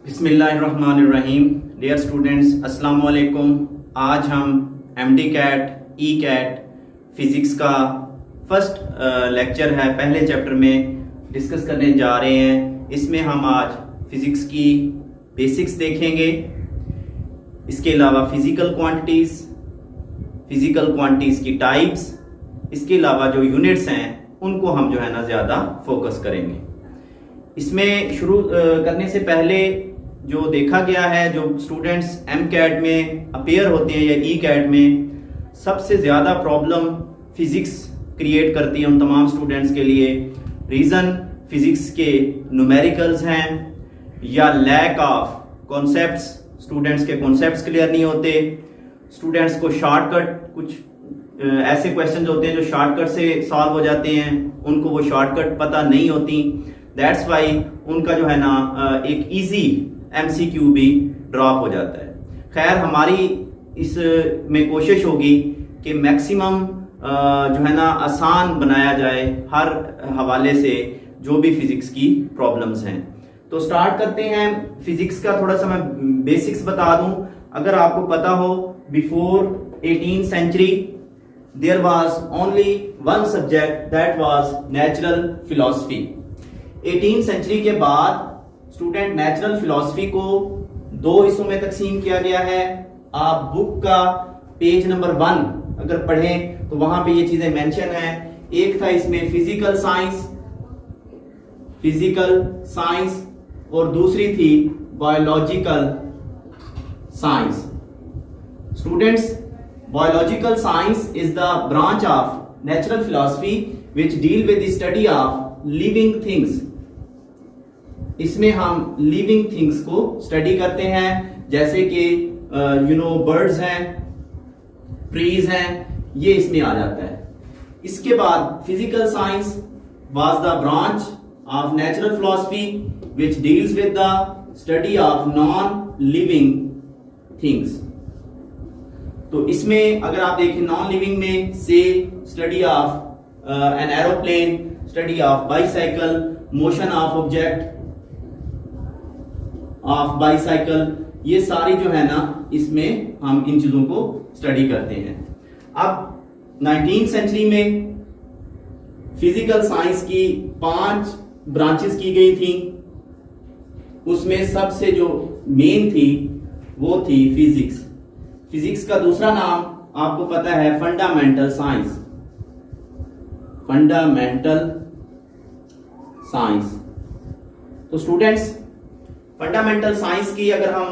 बिस्मिल्लाहिर्रहमानिर्रहीम। Dear students, अस्सलाम वालेकुम। आज हम MDCAT ECAT physics का फर्स्ट लेक्चर है, पहले चैप्टर में डिस्कस करने जा रहे हैं। इसमें हम आज फिज़िक्स की बेसिक्स देखेंगे। इसके अलावा फ़िज़िकल क्वांटिटीज़ की टाइप्स, इसके अलावा जो यूनिट्स हैं उनको हम जो है ना ज़्यादा फोकस करेंगे। इसमें शुरू करने से पहले जो देखा गया है, जो स्टूडेंट्स एम कैट में अपेयर होते हैं या ई कैट में, सबसे ज़्यादा प्रॉब्लम फिज़िक्स क्रिएट करती है उन तमाम स्टूडेंट्स के लिए। रीज़न फिज़िक्स के न्यूमेरिकल्स हैं या लैक ऑफ कॉन्सेप्ट्स, स्टूडेंट्स के कॉन्सेप्ट्स क्लियर नहीं होते। स्टूडेंट्स को शॉर्टकट, कुछ ऐसे क्वेश्चन होते हैं जो शॉर्टकट से सॉल्व हो जाते हैं, उनको वो शॉर्टकट पता नहीं होती। दैट्स वाई उनका जो है ना एक इजी एमसीक्यू भी ड्रॉप हो जाता है। खैर, हमारी इस में कोशिश होगी कि मैक्सिमम जो है ना आसान बनाया जाए हर हवाले से जो भी फिजिक्स की प्रॉब्लम्स हैं। तो स्टार्ट करते हैं। फिजिक्स का थोड़ा सा मैं बेसिक्स बता दूं। अगर आपको पता हो, before 18th century there was only one subject, that was natural philosophy. 18th century के बाद स्टूडेंट नेचुरल फिलॉसफी को दो हिस्सों में तकसीम किया गया है। आप बुक का पेज नंबर 1 अगर पढ़ें तो वहां पे ये चीजें मेंशन है। एक था इसमें फिजिकल साइंस और दूसरी थी biological science. Students, biological science is the branch of natural philosophy which deal with the study of living things. इसमें हम लिविंग थिंग्स को स्टडी करते हैं, जैसे कि बर्ड्स हैं, ट्रीज हैं, ये इसमें आ जाता है। इसके बाद physical science was the branch of natural philosophy which deals with the study of non living things. तो इसमें अगर आप देखें नॉन लिविंग में से study of an aeroplane, study of bicycle, motion of object of bicycle, ये सारी जो है ना इसमें हम इन चीजों को स्टडी करते हैं। अब 19th सेंचुरी में फिजिकल साइंस की 5 ब्रांचेस की गई थी। उसमें सबसे जो मेन थी वो थी फिजिक्स। फिजिक्स का दूसरा नाम आपको पता है फंडामेंटल साइंस। तो स्टूडेंट्स, फंडामेंटल साइंस की अगर हम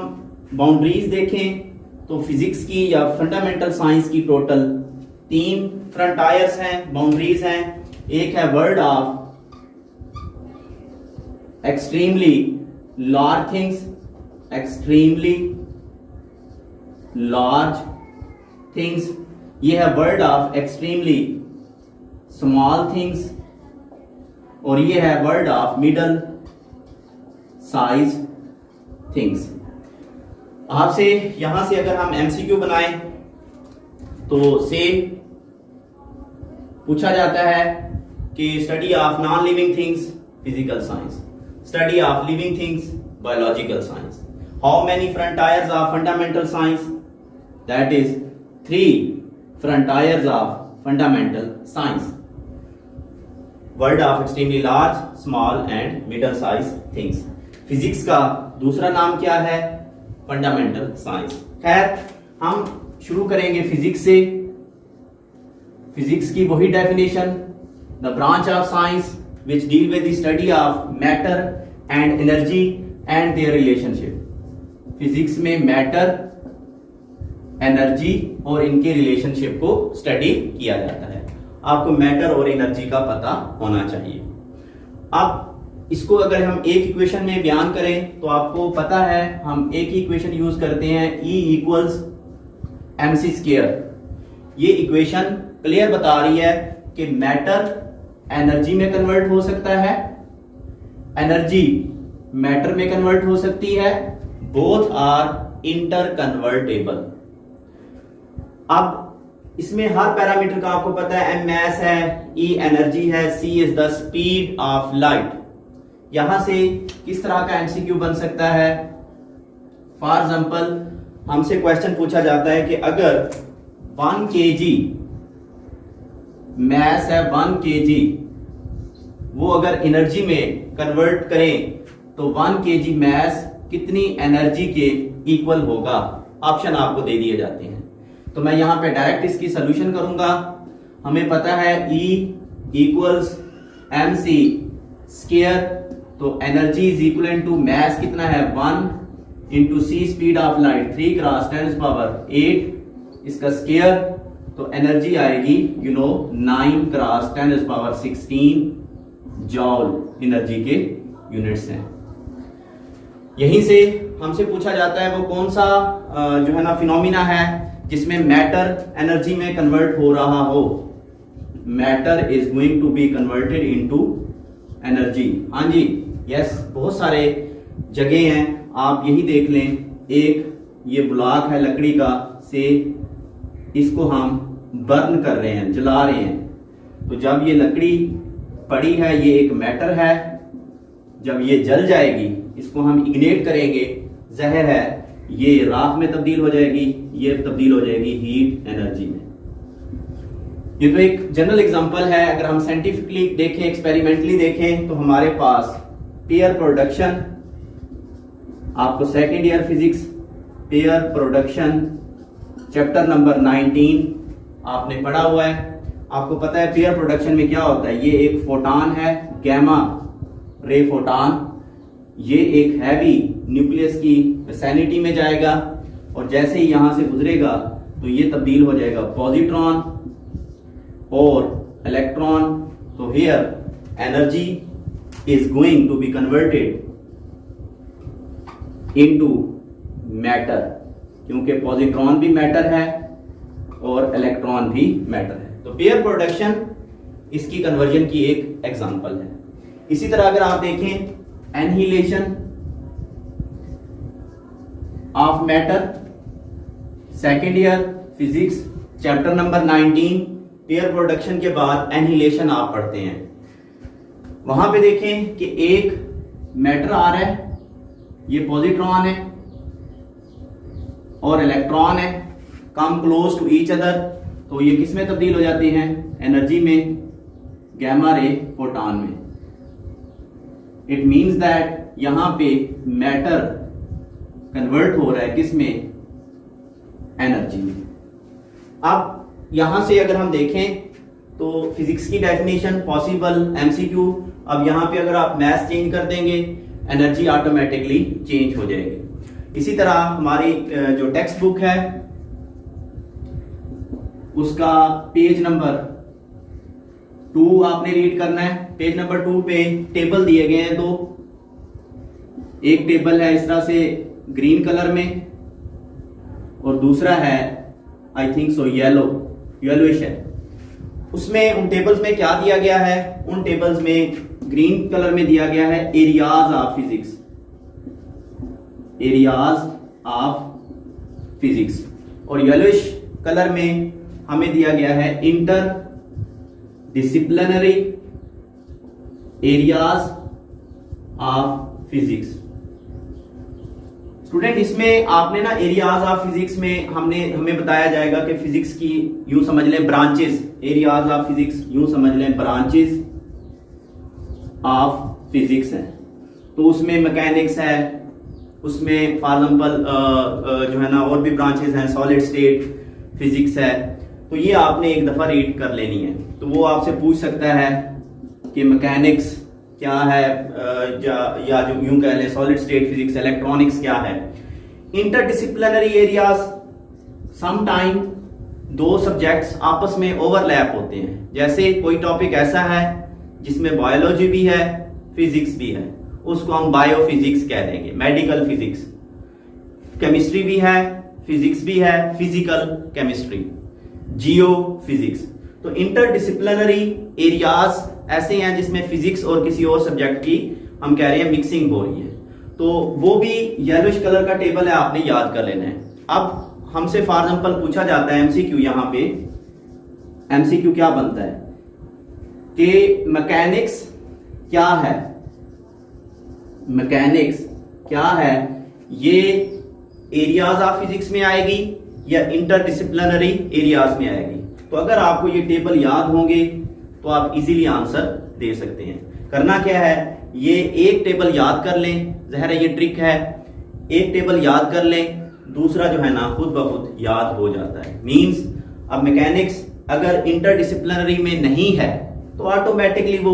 बाउंड्रीज देखें तो फिजिक्स की या फंडामेंटल साइंस की टोटल 3 फ्रंटायर्स हैं, बाउंड्रीज हैं। एक है world of extremely large things, ये है world of extremely small things, और ये है world of middle size things. आपसे यहां से अगर हम एमसीक्यू बनाएं तो से पूछा जाता है कि study of non living things physical science, study of living things biological science. How many frontiers of fundamental science? That is 3 frontiers of fundamental science. World of extremely large, small and middle size things. Physics का दूसरा नाम क्या है? Fundamental science. खैर, हम शुरू करेंगे physics से। फिजिक्स की वही definition, the branch of science which deal with the study of matter and energy and their relationship. Physics में मैटर, एनर्जी और इनके रिलेशनशिप को स्टडी किया जाता है। आपको मैटर और एनर्जी का पता होना चाहिए। अब इसको अगर हम एक इक्वेशन में बयान करें तो आपको पता है हम एक ही इक्वेशन यूज करते हैं, E इक्वल्स mc²। ये इक्वेशन क्लियर बता रही है कि मैटर एनर्जी में कन्वर्ट हो सकता है, एनर्जी मैटर में कन्वर्ट हो सकती है, बोथ आर इंटर कन्वर्टेबल। अब इसमें हर पैरामीटर का आपको पता है, m मैस है, E एनर्जी है, c is the speed of light. यहां से किस तरह का एमसीक्यू बन सकता है? फॉर एग्जाम्पल हमसे क्वेश्चन पूछा जाता है कि अगर 1 kg मैस है, 1 kg, वो अगर एनर्जी में कन्वर्ट करें तो 1 kg मैस कितनी एनर्जी के इक्वल होगा। ऑप्शन आपको दे दिए जाते हैं, तो मैं यहां पे डायरेक्ट इसकी सोल्यूशन करूंगा। हमें पता है E इक्वल्स mc स्क्वायर, तो energy is equal to mass कितना है 1 into c speed of light 3 cross 10⁸8 इसका स्क्वायर, तो एनर्जी आएगी 9 क्रॉस 10⁻16 जॉल एनर्जी के यूनिट्स हैं। यहीं से हमसे पूछा जाता है वो कौन सा जो है ना फिनोमिना है जिसमें मैटर एनर्जी में कन्वर्ट हो रहा हो। Matter is going to be converted into energy. हाँ जी, यस, बहुत सारे जगह हैं, आप यही देख लें। एक ये ब्लॉक है लकड़ी का, से इसको हम बर्न कर रहे हैं, जला रहे हैं, तो जब ये लकड़ी पड़ी है ये एक मैटर है, जब ये जल जाएगी इसको हम इग्नेट करेंगे, जहर है, ये राख में तब्दील हो जाएगी, ये तब्दील हो जाएगी हीट एनर्जी में। ये तो एक जनरल एग्जांपल है। अगर हम साइंटिफिकली देखें, एक्सपेरिमेंटली देखें, तो हमारे पास पेयर प्रोडक्शन, आपको second year physics pair production chapter number 19 आपने पढ़ा हुआ है। आपको पता है पेयर प्रोडक्शन में क्या होता है। ये एक फोटॉन है, गैमा रे फोटॉन, ये एक हैवी न्यूक्लियस की विसिनिटी में जाएगा और जैसे ही यहां से गुजरेगा तो ये तब्दील हो जाएगा पॉजिट्रॉन और इलेक्ट्रॉन। तो here energy is going to be converted into matter, क्योंकि पॉजिट्रॉन भी मैटर है और इलेक्ट्रॉन भी मैटर है। तो पेयर प्रोडक्शन इसकी कन्वर्जन की एक एग्जांपल है। इसी तरह अगर आप देखें annihilation of matter, second year physics chapter number 19 pair production के बाद एनहिलेशन आप पढ़ते हैं। वहां पे देखें कि एक मैटर आ रहा है, ये पॉजिट्रॉन है और इलेक्ट्रॉन है, come close to each other, तो ये किस में तब्दील हो जाते हैं, एनर्जी में, गैमा रे फोटॉन में। इट मीन्स दैट यहां पे मैटर कन्वर्ट हो रहा है किस में, एनर्जी में। अब यहां से अगर हम देखें तो फिजिक्स की डेफिनेशन पॉसिबल एमसीक्यू, अब यहां पे अगर आप मैथ चेंज कर देंगे एनर्जी ऑटोमेटिकली चेंज हो जाएगी। इसी तरह हमारी जो टेक्स्ट बुक है उसका पेज नंबर 2 आपने रीड करना है। पेज नंबर 2 पे टेबल दिए गए हैं दो, एक टेबल है इस तरह से ग्रीन कलर में और दूसरा है आई थिंक सो येलोइश है। उसमें उन टेबल्स में क्या दिया गया है, उन टेबल्स में ग्रीन कलर में दिया गया है areas of physics, areas of physics, और येलोइश कलर में हमें दिया गया है inter disciplinary areas of physics. Student इसमें आपने ना एरियाज ऑफ फिजिक्स में हमें बताया जाएगा कि फिजिक्स की यूं समझ लें ब्रांचेस, एरियाज ऑफ फिजिक्स यूं समझ लें ब्रांचेस ऑफ फिजिक्स है। तो उसमें मैकेनिक्स है, उसमें फॉर एग्जांपल जो है ना और भी ब्रांचेस हैं, सॉलिड स्टेट फिजिक्स है। तो ये आपने एक दफा रीड कर लेनी है। तो वो आपसे पूछ सकता है कि मैकेनिक्स क्या है, या जो यूं कह लें सॉलिड स्टेट फिजिक्स, इलेक्ट्रॉनिक्स क्या है। इंटरडिसिप्लिनरी एरियाज, सम टाइम दो सब्जेक्ट्स आपस में ओवरलैप होते हैं। जैसे कोई टॉपिक ऐसा है जिसमें बायोलॉजी भी है, फिजिक्स भी है, उसको हम बायोफिजिक्स कह देंगे, मेडिकल फिजिक्स। केमिस्ट्री भी है, फिजिक्स भी है, फिजिकल केमिस्ट्री, जियो फिजिक्स। तो इंटरडिसिप्लिनरी एरियाज ऐसे हैं जिसमें फिजिक्स और किसी और सब्जेक्ट की हम कह रहे हैं मिक्सिंग हो रही है। तो वो भी येलोइश कलर का टेबल है, आपने याद कर लेना है। अब हमसे फॉर एग्जांपल पूछा जाता है एमसीक्यू, यहां पे एमसीक्यू क्या बनता है कि मैकेनिक्स क्या है, मैकेनिक्स क्या है, ये एरियाज ऑफ फिजिक्स में आएगी या इंटरडिसिप्लिनरी एरियाज में आएगी। तो अगर आपको ये टेबल याद होंगे तो आप इजीली आंसर दे सकते हैं। करना क्या है, ये एक टेबल याद कर लें, ज़ाहिर है ये ट्रिक है, एक टेबल याद कर लें, दूसरा जो है ना खुद ब खुद याद हो जाता है। मींस अब मैकेनिक्स अगर इंटरडिसिप्लिनरी में नहीं है तो ऑटोमेटिकली वो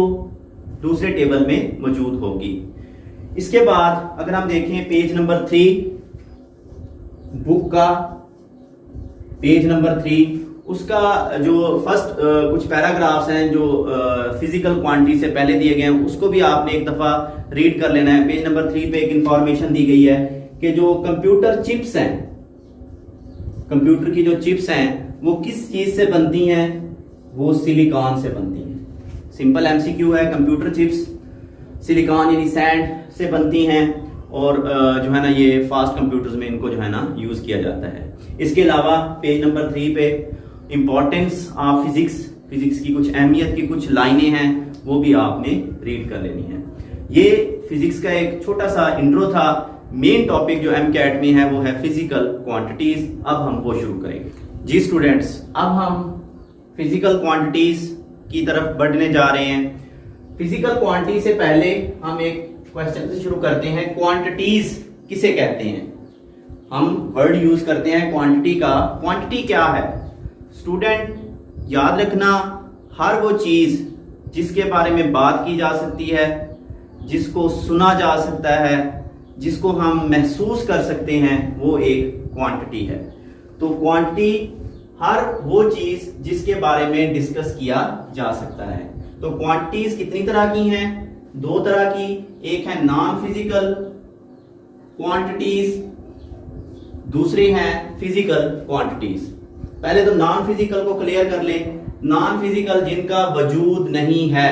दूसरे टेबल में मौजूद होगी। इसके बाद अगर हम देखें पेज नंबर 3 बुक का, पेज नंबर 3 उसका जो फर्स्ट कुछ पैराग्राफ्स हैं जो फिजिकल क्वांटिटी से पहले दिए गए हैं उसको भी आपने एक दफा रीड कर लेना है। पेज नंबर 3 पे एक इंफॉर्मेशन दी गई है कि जो कंप्यूटर चिप्स हैं, कंप्यूटर की जो चिप्स हैं वो किस चीज से बनती हैं, वो सिलिकॉन से बनती हैं। सिंपल एमसीक्यू है, कंप्यूटर चिप्स सिलिकॉन यानी सैंड से बनती हैं और जो है ना ये फास्ट कंप्यूटर्स में इनको जो है ना यूज किया जाता है। इसके अलावा पेज नंबर 3 पे इंपॉर्टेंस ऑफ फिजिक्स, फिजिक्स की कुछ अहमियत की कुछ लाइनें हैं वो भी आपने रीड कर लेनी है। ये फिजिक्स का एक छोटा सा इंट्रो था। मेन टॉपिक जो एमकेट में है वो है फिजिकल क्वांटिटीज। अब हम वो शुरू करेंगे। जी स्टूडेंट्स, अब हम फिजिकल क्वांटिटीज की तरफ बढ़ने जा रहे हैं। फिजिकल क्वांटिटी से पहले हम एक क्वेश्चन से शुरू करते हैं। क्वांटिटीज किसे कहते हैं? हम वर्ड यूज करते हैं क्वांटिटी का। क्वांटिटी क्या है स्टूडेंट? याद रखना, हर वो चीज जिसके बारे में बात की जा सकती है, जिसको सुना जा सकता है, जिसको हम महसूस कर सकते हैं, वो एक क्वांटिटी है। तो क्वांटिटी हर वो चीज जिसके बारे में डिस्कस किया जा सकता है। तो क्वांटिटीज कितनी तरह की हैं? 2 तरह की। एक है नॉन फिजिकल क्वांटिटीज, दूसरी हैं फिजिकल क्वांटिटीज। पहले तो नॉन फिजिकल को क्लियर कर लें। नॉन फिजिकल जिनका वजूद नहीं है,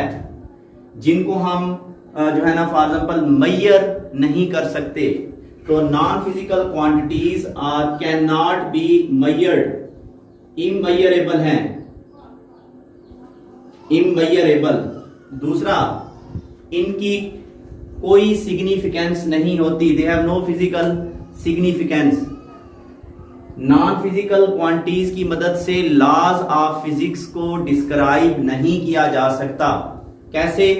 जिनको हम जो है ना फॉर एग्जांपल मेजर नहीं कर सकते, तो non physical quantities are can not be measured, immeasurable हैं, इमेजरेबल। दूसरा, इनकी कोई सिग्निफिकेंस नहीं होती, they have no physical significance. Non physical quantities की मदद से लॉज ऑफ फिजिक्स को डिस्क्राइब नहीं किया जा सकता। कैसे?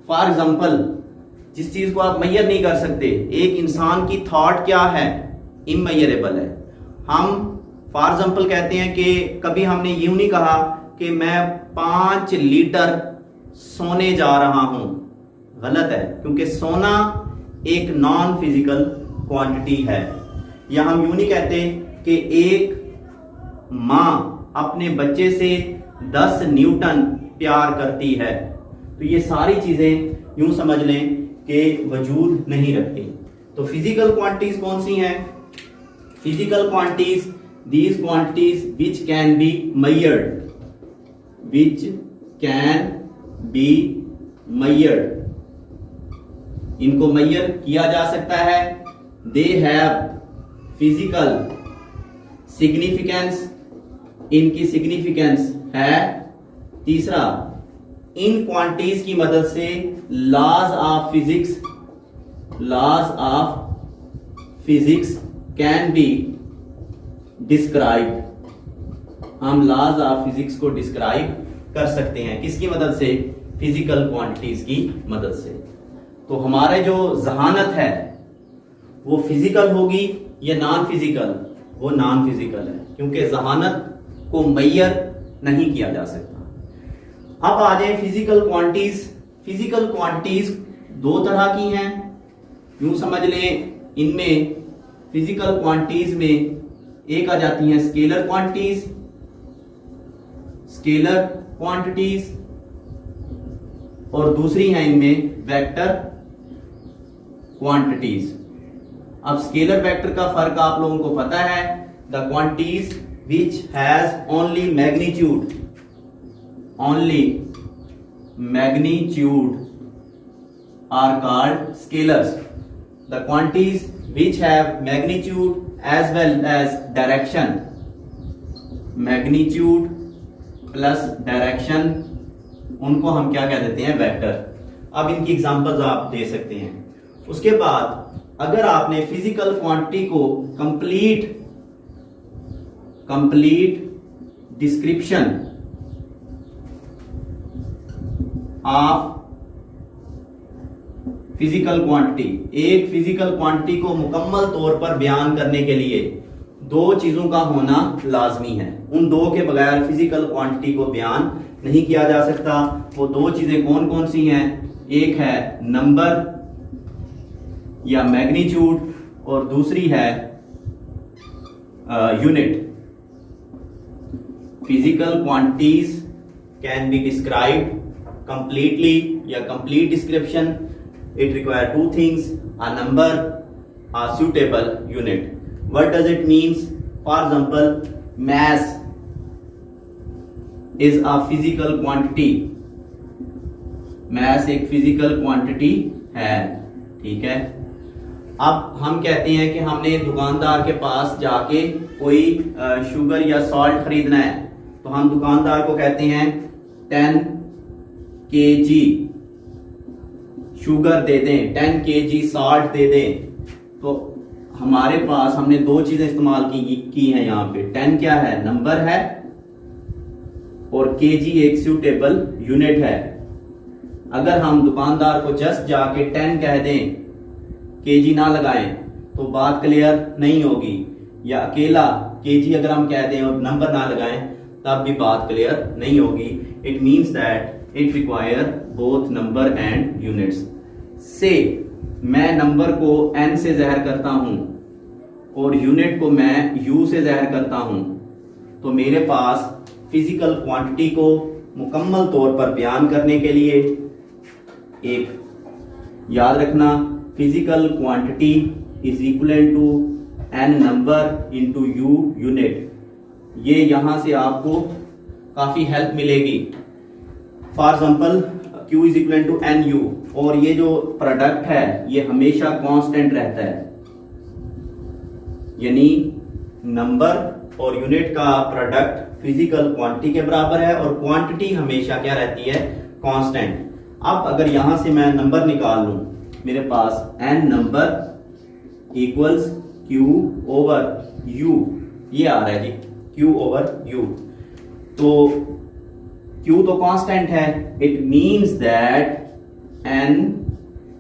फॉर एग्जांपल, जिस चीज को आप मेजर नहीं कर सकते, एक इंसान की थॉट क्या है, इमेजरेबल है। हम फॉर एग्जांपल कहते हैं कि कभी हमने यूं नहीं कहा कि मैं 5 लीटर सोने जा रहा हूं, गलत है, क्योंकि सोना एक नॉन फिजिकल क्वांटिटी है। या हम यूं नहीं कहते कि एक मां अपने बच्चे से 10 न्यूटन प्यार करती है। तो ये सारी चीजें यूं समझ लें कि वजूद नहीं रखती। तो फिजिकल क्वांटिटीज कौन सी हैं? Physical quantities, these quantities which can be measured, which can be measured, इनको मेजर किया जा सकता है। दे हैव फिजिकल सिग्निफिकेंस, इनकी सिग्निफिकेंस है। तीसरा, इन क्वांटिटीज की मदद से laws of physics, laws of physics can be describe, हम लॉज ऑफ फिजिक्स को डिस्क्राइब कर सकते हैं। किसकी मदद से? फिजिकल क्वांटिटीज की मदद से। तो हमारे जो जहानत है वो फिजिकल होगी या नॉन फिजिकल? वो नॉन फिजिकल है, क्योंकि जहानत को मेजर नहीं किया जा सकता। अब आ जाए फिजिकल क्वांटिटीज। फिजिकल क्वांटिटीज 2 तरह की हैं, यूं समझ लें। इनमें फिजिकल क्वांटिटीज में एक आ जाती हैं स्केलर क्वांटिटीज, स्केलर क्वांटिटीज, और दूसरी हैं इनमें वेक्टर क्वांटिटीज। अब स्केलर वेक्टर का फर्क आप लोगों को पता है। The quantities which has only magnitude, only magnitude are called scalars. The quantities which have magnitude as well as direction, magnitude plus direction, उनको हम क्या कह देते हैं? वेक्टर। अब इनकी एग्जांपल्स आप दे सकते हैं। उसके बाद अगर आपने फिजिकल क्वांटिटी को complete description of physical quantity, एक फिजिकल क्वांटिटी को मुकम्मल तौर पर बयान करने के लिए दो चीजों का होना लाजमी है। उन दो के बगैर फिजिकल क्वांटिटी को बयान नहीं किया जा सकता। वो दो चीजें कौन कौन सी हैं? एक है नंबर या मैग्नीट्यूड और दूसरी है unit. Physical quantities can be described completely या complete description. It require two things: a number, a suitable unit. What does it means? For example, mass is a physical quantity. Mass एक physical quantity है, ठीक है। अब हम कहते हैं कि हमने दुकानदार के पास जाके कोई शुगर या सॉल्ट खरीदना है, तो हम दुकानदार को कहते हैं 10 kg शुगर दे दें, 10 kg सॉल्ट दे दें। तो हमारे पास हमने दो चीजें इस्तेमाल की हैं यहाँ पे। 10 क्या है? नंबर है, और kg एक सूटेबल यूनिट है। अगर हम दुकानदार को जस्ट जाके 10 कह दें, kg ना लगाएं, तो बात क्लियर नहीं होगी। या अकेला kg अगर हम कह दें और नंबर ना लगाएं, तब भी बात क्लियर नहीं होगी। It means that it require both number and units. से मैं नंबर को n से ज़ाहिर करता हूं और यूनिट को मैं u से ज़ाहिर करता हूं, तो मेरे पास फिजिकल क्वांटिटी को मुकम्मल तौर पर बयान करने के लिए एक याद रखना, physical quantity is equal to n number into u unit. ये यहां से आपको काफी हेल्प मिलेगी। For example Q is equal to N U, और ये जो प्रोडक्ट है ये हमेशा कांस्टेंट रहता है, यानी नंबर और यूनिट का प्रोडक्ट फिजिकल क्वांटिटी के बराबर है और क्वांटिटी हमेशा क्या रहती है? कांस्टेंट। अब अगर यहां से मैं नंबर निकाल लूं, मेरे पास n number equals Q over U, ये आ रहा है जी, Q ओवर U। तो Q तो कांस्टेंट है, it means that n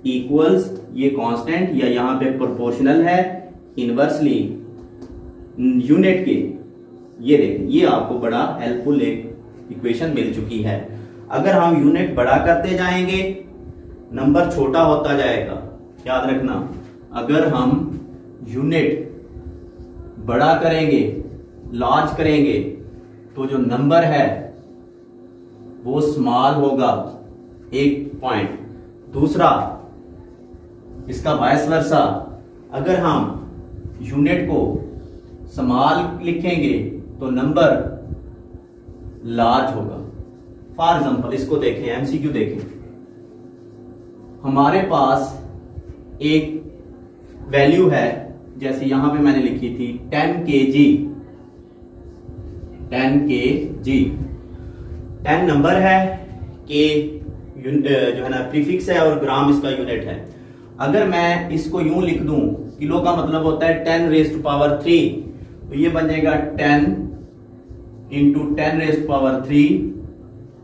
equals ये कांस्टेंट या यहां पे प्रोपोर्शनल है इनवर्सली यूनिट के। ये देखें, ये आपको बड़ा हेल्पफुल एक इक्वेशन मिल चुकी है। अगर हम यूनिट बड़ा करते जाएंगे, नंबर छोटा होता जाएगा। याद रखना, अगर हम यूनिट बड़ा करेंगे, लार्ज करेंगे, तो जो नंबर है वो स्मॉल होगा, एक पॉइंट। दूसरा, इसका वाइस वर्सा, अगर हम यूनिट को स्मॉल लिखेंगे तो नंबर लार्ज होगा। फॉर एग्जांपल इसको देखें, एमसीक्यू देखें। हमारे पास एक वैल्यू है, जैसे यहां पे मैंने लिखी थी 10 kg। 10 kg 10 नंबर है, के जो है ना प्रीफिक्स है और ग्राम इसका यूनिट है। अगर मैं इसको यूं लिख दूं, किलो का मतलब होता है 10 रेज़ टू पावर 3, तो ये बन जाएगा 10 इंटू 10 रेज़ टू पावर 3।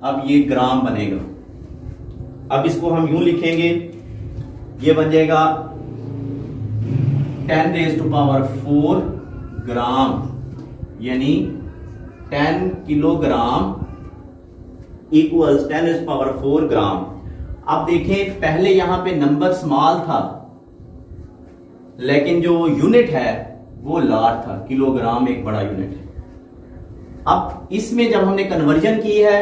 अब ये ग्राम बनेगा। अब इसको हम यूं लिखेंगे, ये बन जाएगा 10 रेज़ टू पावर 4 ग्राम, यानी 10 kilogram equals 10 raise to power 4 gram. अब देखें, पहले यहां पे नंबर स्मॉल था, लेकिन जो यूनिट है वो लार्ज था। किलोग्राम एक बड़ा यूनिट है। अब इसमें जब हमने कन्वर्जन की है,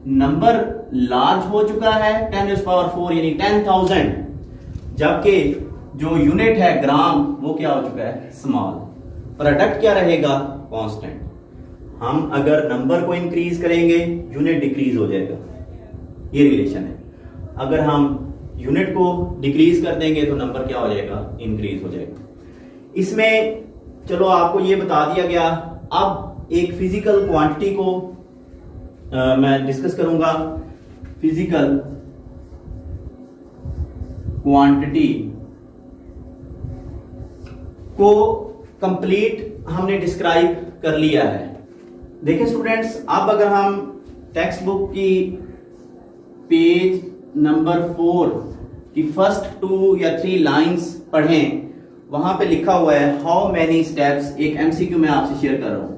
नंबर लार्ज हो चुका है 10 रेज़ टू पावर 4 यानी 10,000, जबकि जो यूनिट है ग्राम वो क्या हो चुका है? स्मॉल। प्रोडक्ट क्या रहेगा? कांस्टेंट। हम अगर नंबर को इंक्रीज करेंगे, यूनिट डिक्रीज हो जाएगा। ये रिलेशन है। अगर हम यूनिट को डिक्रीज कर देंगे तो नंबर क्या हो जाएगा? इंक्रीज हो जाएगा। इसमें चलो आपको ये बता दिया गया। अब एक फिजिकल क्वांटिटी को मैं डिस्कस करूंगा। फिजिकल क्वांटिटी को कंप्लीट हमने डिस्क्राइब कर लिया है। देखिए स्टूडेंट्स, अब अगर हम टेक्स्ट बुक की पेज नंबर 4 की फर्स्ट 2 या 3 लाइंस पढ़ें, वहां पे लिखा हुआ है हाउ मैनी स्टेप्स, एक एमसीक्यू मैं आपसे शेयर कर रहा हूं,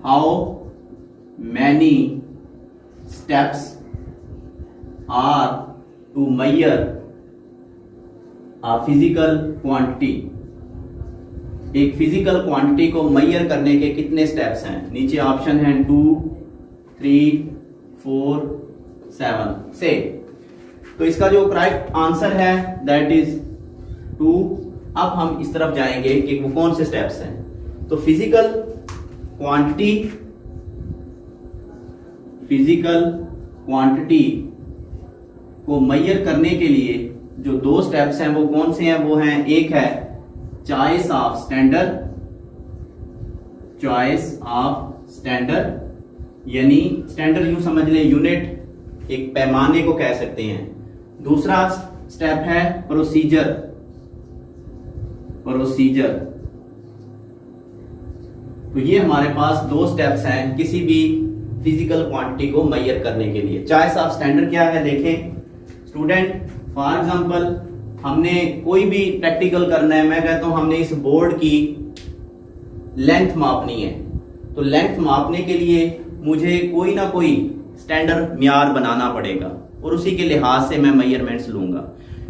how many steps are to measure a physical quantity. एक फिजिकल क्वांटिटी को मेजर करने के कितने स्टेप्स हैं? नीचे ऑप्शन है 2, 3, 4, 7 से। तो इसका जो करेक्ट आंसर है दैट इज 2। अब हम इस तरफ जाएंगे कि वो कौन से स्टेप्स हैं। तो फिजिकल क्वांटिटी को मेजर करने के लिए जो 2 स्टेप्स हैं वो कौन से हैं? वो हैं, एक है चॉइस ऑफ स्टैंडर्ड, यानी स्टैंडर्ड यूं समझ लें यूनिट, एक पैमाने को कह सकते हैं। दूसरा स्टेप है प्रोसीजर। तो ये हमारे पास 2 स्टेप्स हैं किसी भी फिजिकल क्वांटिटी को मेजर करने के लिए। चॉइस ऑफ स्टैंडर्ड क्या है? देखें स्टूडेंट, फॉर एग्जांपल हमने कोई भी प्रैक्टिकल करना है, मैं कहता हूं हमने इस बोर्ड की लेंथ मापनी है, तो लेंथ मापने के लिए मुझे कोई ना कोई स्टैंडर्ड म्यार बनाना पड़ेगा और उसी के लिहाज से मैं मेजरमेंट्स लूंगा।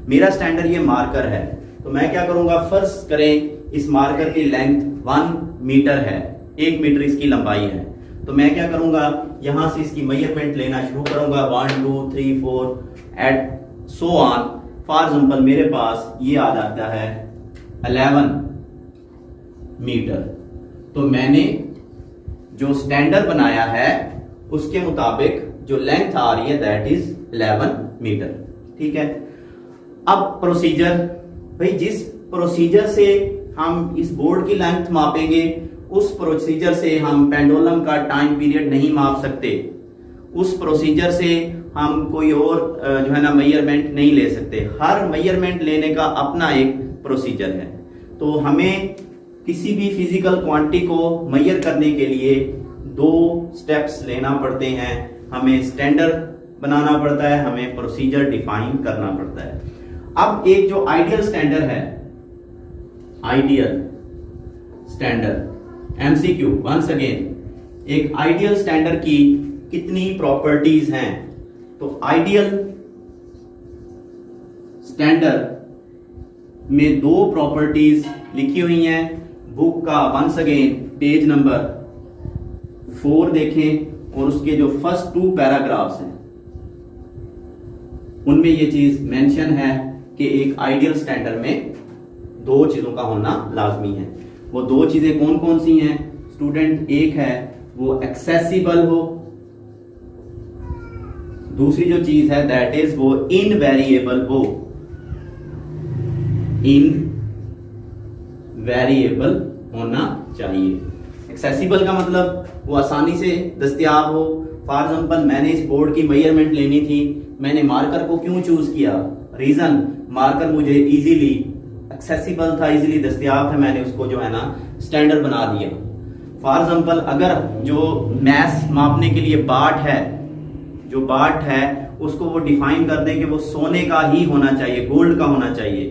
मेरा स्टैंडर्ड ये मार्कर है, तो मैं क्या करूंगा, फर्स्ट करें इस मार्कर की लेंथ 1 मीटर है, 1 मीटर इसकी लंबाई है, तो मैं क्या करूंगा, यहां से इसकी मेजरमेंट लेना शुरू करूंगा 1, 2, 3, 4 et so on. For example मेरे पास ये आ जाता है 11 मीटर। तो मैंने जो स्टैंडर्ड बनाया है उसके मुताबिक जो लेंथ आ रही है दैट इज 11 मीटर। ठीक है। अब प्रोसीजर, भाई जिस प्रोसीजर से हम इस बोर्ड की लेंथ मापेंगे उस प्रोसीजर से हम पेंडुलम का टाइम पीरियड नहीं माप सकते, उस प्रोसीजर से हम कोई और जो है ना मेजरमेंट नहीं ले सकते। हर मेजरमेंट लेने का अपना एक प्रोसीजर है। तो हमें किसी भी फिजिकल क्वांटिटी को मेजर करने के लिए 2 स्टेप्स लेना पड़ते हैं। हमें स्टैंडर्ड बनाना पड़ता है, हमें प्रोसीजर डिफाइन करना पड़ता है। अब एक जो आइडियल स्टैंडर्ड है, ideal standard MCQ once again, एक आइडियल स्टैंडर्ड की कितनी प्रॉपर्टीज हैं? तो आइडियल स्टैंडर्ड में 2 प्रॉपर्टीज लिखी हुई हैं बुक का। वंस अगेन पेज नंबर 4 देखें और उसके जो फर्स्ट 2 पैराग्राफ्स हैं उनमें ये चीज मेंशन है कि एक आइडियल स्टैंडर्ड में 2 चीजों का होना लाजमी है। वो 2 चीजें कौन कौन सी हैं स्टूडेंट? एक है वो एक्सेसिबल हो, दूसरी जो चीज है दैट इज वो इनवेरिएबल हो। इनवेरिएबल होना चाहिए। एक्सेसिबल का मतलब वो आसानी से दस्तयाब हो। फॉर एग्जांपल मैंने इस बोर्ड की मेजरमेंट लेनी थी, मैंने मार्कर को क्यों चूज किया? रीजन, मार्कर मुझे इजीली एक्सेसिबल था, इजीली दस्तयाब था, मैंने उसको जो है ना स्टैंडर्ड बना दिया। फॉर एग्जांपल अगर जो मैस मापने के लिए बाट है, जो बाट है उसको वो डिफाइन कर दें कि वो सोने का ही होना चाहिए, गोल्ड का होना चाहिए,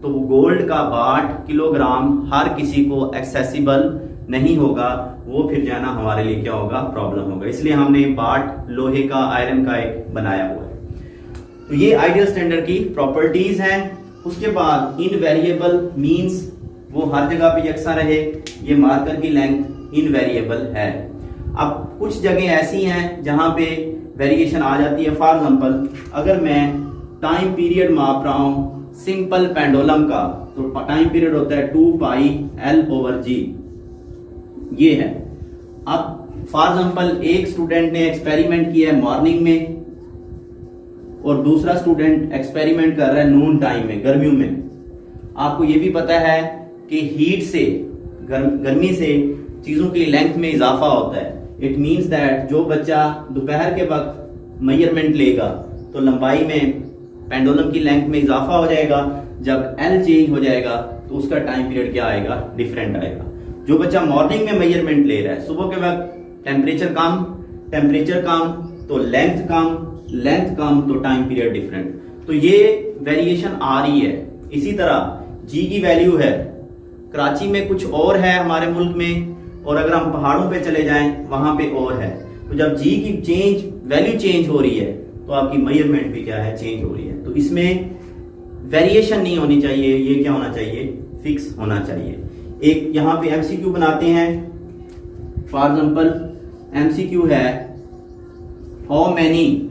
तो वो गोल्ड का बाट किलोग्राम हर किसी को एक्सेसिबल नहीं होगा, वो फिर जाना हमारे लिए क्या होगा, प्रॉब्लम होगा। इसलिए हमने बाट लोहे का, आयरन का एक बनाया हुआ है। तो ये आइडियल स्टैंडर्ड की प्रॉपर्टीज हैं। उसके बाद इनवेरिएबल मींस वो हर जगह पे यकसा रहे, ये मार्कर की लेंथ इनवेरिएबल है। अब कुछ जगह ऐसी हैं जहां पे वेरिएशन आ जाती है। फॉर एग्जांपल अगर मैं टाइम पीरियड माप रहा हूं सिंपल पेंडुलम का, तो टाइम पीरियड होता है 2 पाई L/G, ये है। अब फॉर एग्जांपल एक स्टूडेंट ने एक्सपेरिमेंट किया है मॉर्निंग में और दूसरा स्टूडेंट एक्सपेरिमेंट कर रहा है नून टाइम में, गर्मियों में। आपको ये भी पता है कि हीट से, गर्मी से चीजों की लेंथ में इजाफा होता है। इट मीन्स दैट जो बच्चा दोपहर के वक्त मेजरमेंट लेगा तो लंबाई में पेंडुलम की लेंथ में इजाफा हो जाएगा। जब L चेंज हो जाएगा तो तो उसका टाइम पीरियड क्या आएगा, डिफरेंट आएगा। जो बच्चा मॉर्निंग में मेजरमेंट ले रहा है, सुबह के वक्त टेम्परेचर कम तो लेंथ कम तो टाइम पीरियड डिफरेंट, तो ये वेरिएशन आ रही है। इसी तरह जी की वैल्यू है, कराची में कुछ और है हमारे मुल्क में, और अगर हम पहाड़ों पे चले जाएं वहां पे और है। तो जब जी की वैल्यू चेंज हो रही है तो आपकी मेजरमेंट भी क्या है, चेंज हो रही है। तो इसमें वेरिएशन नहीं होनी चाहिए, ये क्या होना चाहिए, फिक्स होना चाहिए। एक यहां पे एमसीक्यू बनाते हैं। फॉर एग्जांपल एमसीक्यू है, how many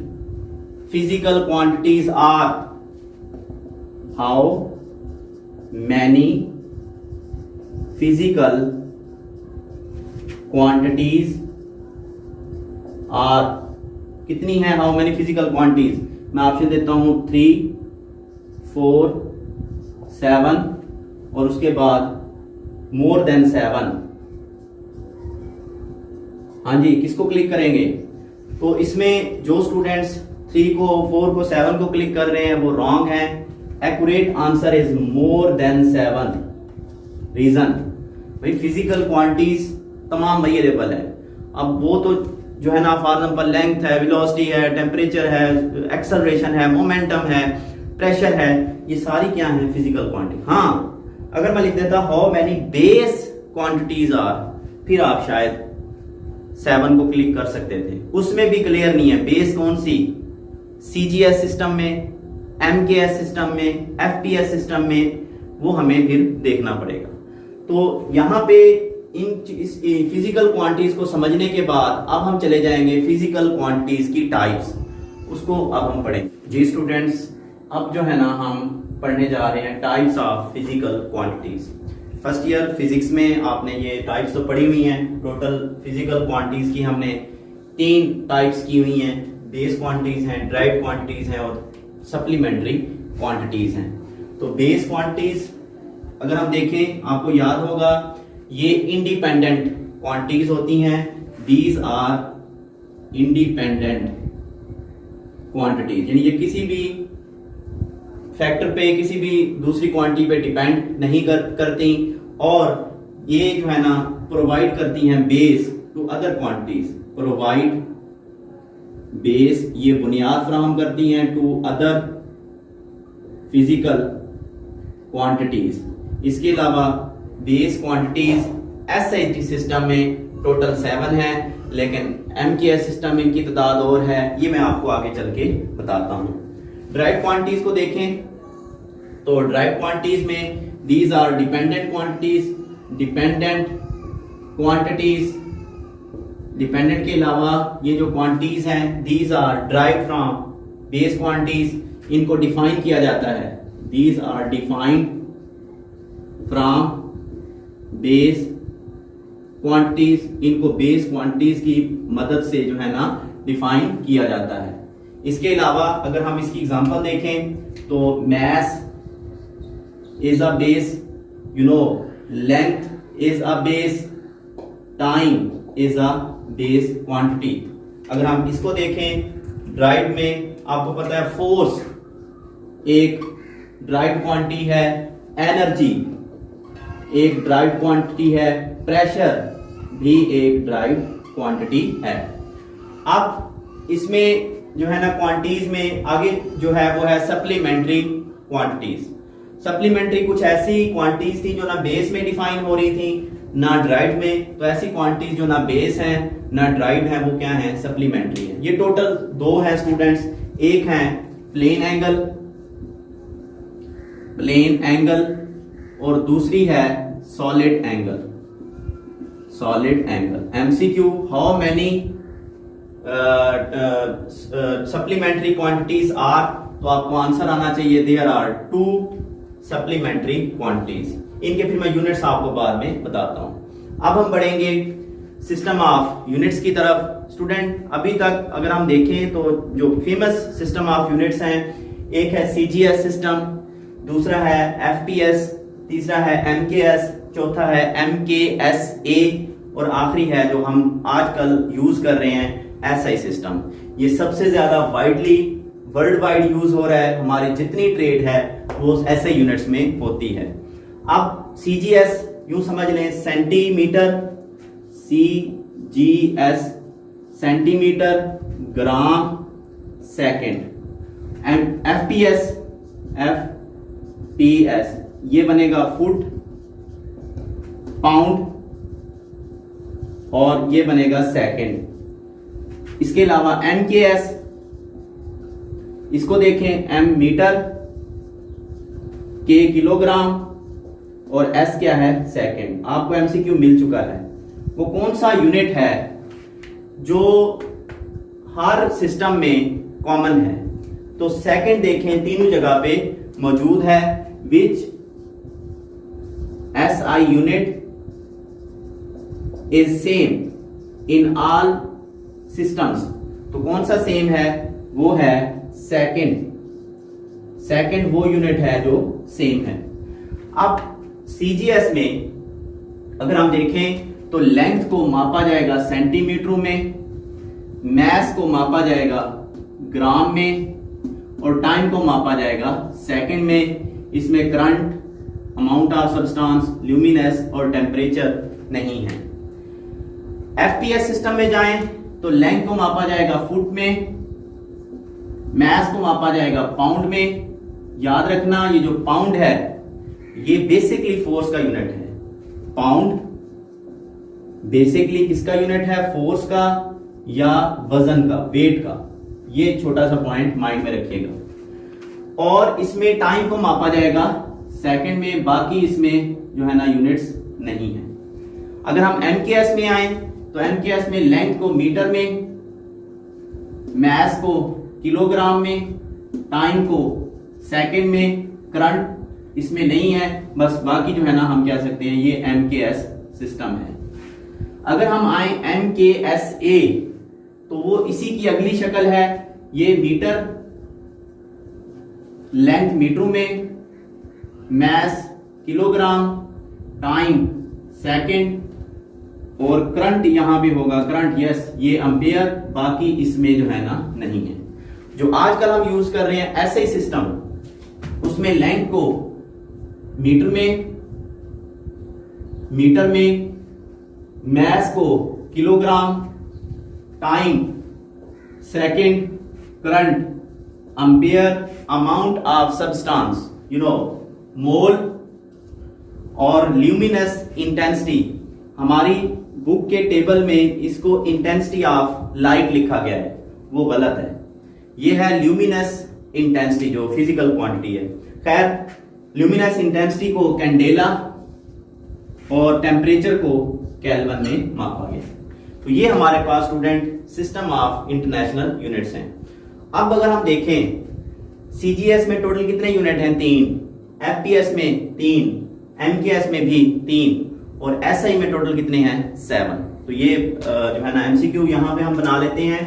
physical quantities are, how many physical quantities are, कितनी है हाउ मैनी फिजिकल क्वांटिटीज। मैं ऑप्शन देता हूं 3, 4, 7 और उसके बाद मोर देन 7। हाँ जी, किसको क्लिक करेंगे? तो इसमें जो स्टूडेंट्स 3 को, 4 को, 7 को क्लिक कर रहे हैं वो रॉन्ग है। Accurate answer is more than 7। Reason भाई फिजिकल क्वांटिटीज तमाम वेरिएबल है। अब वो तो जो है ना, फॉर एग्जांपल लेंथ है, वेलोसिटी है, टेम्परेचर है, एक्सेलरेशन है, मोमेंटम है, प्रेशर है, ये सारी क्या है, फिजिकल क्वांटिटी। हाँ, अगर मैं लिख देता how many base quantities are, फिर आप शायद 7 को क्लिक कर सकते थे। उसमें भी क्लियर नहीं है बेस कौन सी, सीजीएस सिस्टम में, एमकेएस सिस्टम में, एफपीएस सिस्टम में, वो हमें फिर देखना पड़ेगा। तो यहां पे इन फिजिकल क्वांटिटीज को समझने के बाद अब हम चले जाएंगे फिजिकल क्वांटिटीज की टाइप्स, उसको अब हम पढ़ेंगे। जी स्टूडेंट्स, अब जो है ना हम पढ़ने जा रहे हैं types of physical quantities. First year physics में आपने ये टाइप्स तो पढ़ी हुई हैं। टोटल फिजिकल क्वांटिटीज की हमने 3 टाइप्स की हुई हैं। बेस क्वांटिटीज हैं, ड्राइव्ड क्वांटिटीज हैं और सप्लीमेंट्री क्वांटिटीज हैं। तो बेस क्वांटिटीज अगर हम देखें, आपको याद होगा ये इंडिपेंडेंट क्वांटिटीज होती हैं। दीज आर इंडिपेंडेंट क्वांटिटीज, यानी ये किसी भी फैक्टर पे, किसी भी दूसरी क्वांटिटी पे डिपेंड नहीं करती, और ये जो है ना प्रोवाइड करती हैं base to other quantities. Provide base, ये बुनियाद फराहम करती हैं टू अदर फिजिकल क्वांटिटीज। इसके अलावा बेस क्वांटिटीज एसआईटी सिस्टम में टोटल 7 है, लेकिन एमकेएस सिस्टम में इनकी तादाद और है, ये मैं आपको आगे चल के बताता हूं। ड्राइव क्वांटिटीज को देखें तो ड्राइव क्वांटिटीज में these are dependent quantities. Dependent के अलावा ये जो क्वांटिटीज हैं these are derive from base quantities. इनको डिफाइन किया जाता है, these are defined from base quantities. इनको बेस क्वांटिटीज की मदद से जो है ना डिफाइन किया जाता है। इसके अलावा अगर हम इसकी एग्जांपल देखें तो mass is a base, length is a base, time is a base quantity. अगर हम इसको देखें ड्राइव में, आपको पता है फोर्स एक ड्राइव क्वांटिटी है, एनर्जी एक ड्राइव क्वांटिटी है, प्रेशर भी एक ड्राइव क्वांटिटी है। अब इसमें जो है ना क्वांटिटीज में आगे जो है वो है सप्लीमेंट्री क्वांटिटीज। सप्लीमेंट्री कुछ ऐसी क्वांटिटीज थी जो ना बेस में डिफाइन हो रही थी ना ड्राइव में। तो ऐसी क्वांटिटीज जो ना बेस हैं ना ड्राइव है वो क्या है, सप्लीमेंट्री है। ये टोटल 2 है स्टूडेंट्स, एक है प्लेन एंगल और दूसरी है solid angle. MCQ, how many supplementary quantities are, तो आपको आंसर आना चाहिए देयर आर 2 सप्लीमेंट्री क्वांटिटीज। इनके फिर मैं यूनिट्स आपको बाद में बताता हूं। अब हम बढ़ेंगे सिस्टम ऑफ यूनिट्स की तरफ। स्टूडेंट अभी तक अगर हम देखें तो जो फेमस सिस्टम ऑफ यूनिट्स हैं, एक है सीजीएस सिस्टम, दूसरा है एफपीएस, तीसरा है एमकेएस, चौथा है एमकेएसए और आखिरी है जो हम आजकल यूज कर रहे हैं एसआई सिस्टम। ये सबसे ज्यादा वाइडली वर्ल्ड वाइड यूज हो रहा है। हमारी जितनी ट्रेड है वो एसआई यूनिट्स में होती है। अब CGS यूं समझ लें, centimetre, CGS centimetre, gram, second, and FPS ये बनेगा फुट, पाउंड, और ये बनेगा सेकंड। इसके अलावा MKS, इसको देखें, M मीटर, K किलोग्राम, और S क्या है, सेकंड। आपको MCQ मिल चुका है। वो कौन सा यूनिट है जो हर सिस्टम में कॉमन है? तो सेकंड देखें, तीनों जगह पे मौजूद है। विच SI unit is same in all systems. तो कौन सा सेम है? वो है सेकंड। सेकंड वो यूनिट है जो सेम है। अब CGS में अगर हम देखें तो लेंथ को मापा जाएगा सेंटीमीटरों में, मैस को मापा जाएगा ग्राम में, और टाइम को मापा जाएगा सेकंड में। इसमें करंट, अमाउंट ऑफ सब्सटेंस, ल्यूमिनेस और टेम्परेचर नहीं है। FPS सिस्टम में जाएं तो लेंथ को मापा जाएगा फुट में, मैस को मापा जाएगा पाउंड में। याद रखना, ये जो पाउंड है ये बेसिकली फोर्स का यूनिट है। पाउंड बेसिकली किसका यूनिट है? फोर्स का या वजन का, वेट का। ये छोटा सा पॉइंट माइंड में रखिएगा। और इसमें टाइम को मापा जाएगा सेकंड में, बाकी इसमें जो है ना यूनिट्स नहीं है। अगर हम MKS में आए तो MKS में लेंथ को मीटर में, मैस को किलोग्राम में, टाइम को सेकंड में, करंट इसमें नहीं है, बस बाकी जो है ना हम कह सकते हैं ये MKS सिस्टम है। अगर हम आए MKSA तो वो इसी की अगली शक्ल है। ये मीटर, लेंथ मीटरों में, मैस किलोग्राम, टाइम सेकंड, और करंट यहां भी होगा, करंट यस ये एम्पियर, बाकी इसमें जो है ना नहीं है। जो आजकल हम यूज कर रहे हैं ऐसे सिस्टम, उसमें लेंथ को मीटर में, मैस को kilogram, time second, current ampere, amount of substance mole, और ल्यूमिनस इंटेंसिटी। हमारी बुक के टेबल में इसको इंटेंसिटी ऑफ लाइट लिखा गया है, वो गलत है। ये है ल्यूमिनस इंटेंसिटी जो फिजिकल क्वांटिटी है। खैर, ल्यूमिनस इंटेंसिटी को कैंडेला और टेम्परेचर को केल्विन में मापा गया। तो ये हमारे पास student system of international units हैं। अब अगर हम देखें CGS में टोटल कितने यूनिट हैं? 3, FPS में 3, MKS में भी 3, और SI में टोटल कितने हैं? 7। तो ये जो है ना MCQ यहां पे हम बना लेते हैं।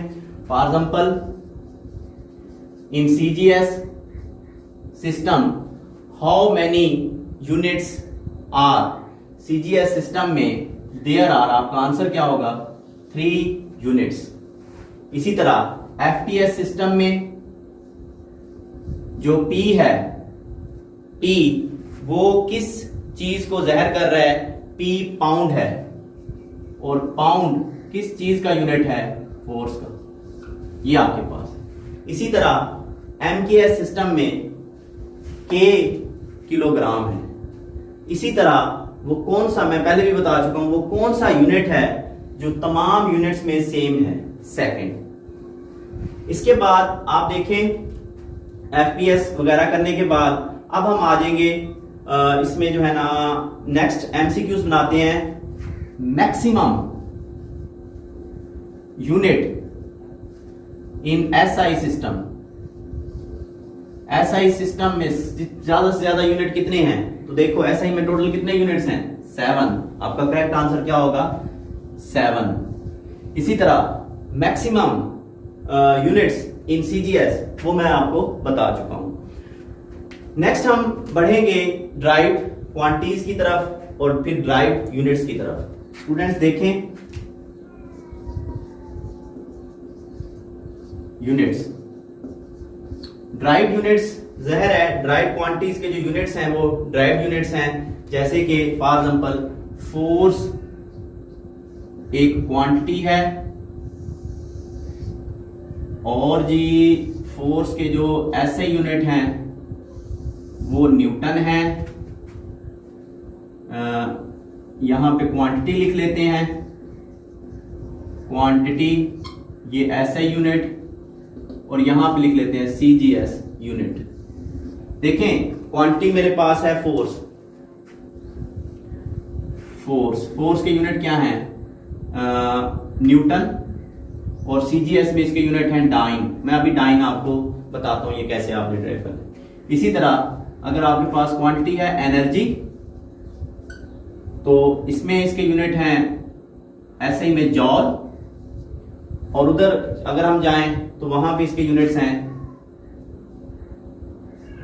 For example, in CGS system how many units are? CGS system में देयर आर, आपका आंसर क्या होगा? 3 यूनिट्स। इसी तरह FPS सिस्टम में जो P है, P वो किस चीज को ज़हर कर रहा है? P पाउंड है, और पाउंड किस चीज का यूनिट है? फोर्स का। ये आपके पास। इसी तरह MKS सिस्टम में K किलोग्राम है। इसी तरह वो कौन सा, मैं पहले भी बता चुका हूं, वो कौन सा यूनिट है जो तमाम यूनिट्स में सेम है? सेकंड। इसके बाद आप देखें FPS वगैरह करने के बाद अब हम आ जाएंगे इसमें जो है ना नेक्स्ट MCQs बनाते हैं। Maximum unit in SI system. SI system में ज्यादा से ज्यादा यूनिट कितने हैं? तो देखो SI में टोटल कितने यूनिट्स हैं? 7। आपका करेक्ट आंसर क्या होगा? 7। इसी तरह मैक्सिमम यूनिट्स इन CGS वो मैं आपको बता चुका हूं। नेक्स्ट हम बढ़ेंगे ड्राइव्ड क्वांटिटीज की तरफ और फिर ड्राइव्ड यूनिट्स की तरफ। स्टूडेंट्स देखें, यूनिट्स, ड्राइव्ड यूनिट्स जहर है, ड्राइव्ड क्वांटिटीज के जो यूनिट्स हैं वो ड्राइव्ड यूनिट्स हैं। जैसे कि फॉर एग्जांपल फोर्स एक क्वांटिटी है और जी फोर्स के जो ऐसे यूनिट हैं वो न्यूटन है। यहां पे क्वांटिटी लिख लेते हैं, क्वांटिटी ये ऐसे यूनिट, और यहां पे लिख लेते हैं सीजीएस यूनिट। देखें क्वांटिटी मेरे पास है फोर्स, फोर्स के यूनिट क्या हैं, न्यूटन, और सीजीएस में इसके यूनिट हैं डाइन। मैं अभी डाइन आपको बताता हूं ये कैसे आप डिराइव करें। इसी तरह अगर आपके पास क्वांटिटी है एनर्जी, तो इसमें इसके यूनिट हैं ऐसे ही में जॉल, और उधर अगर हम जाएं तो वहां पे इसके यूनिट्स हैं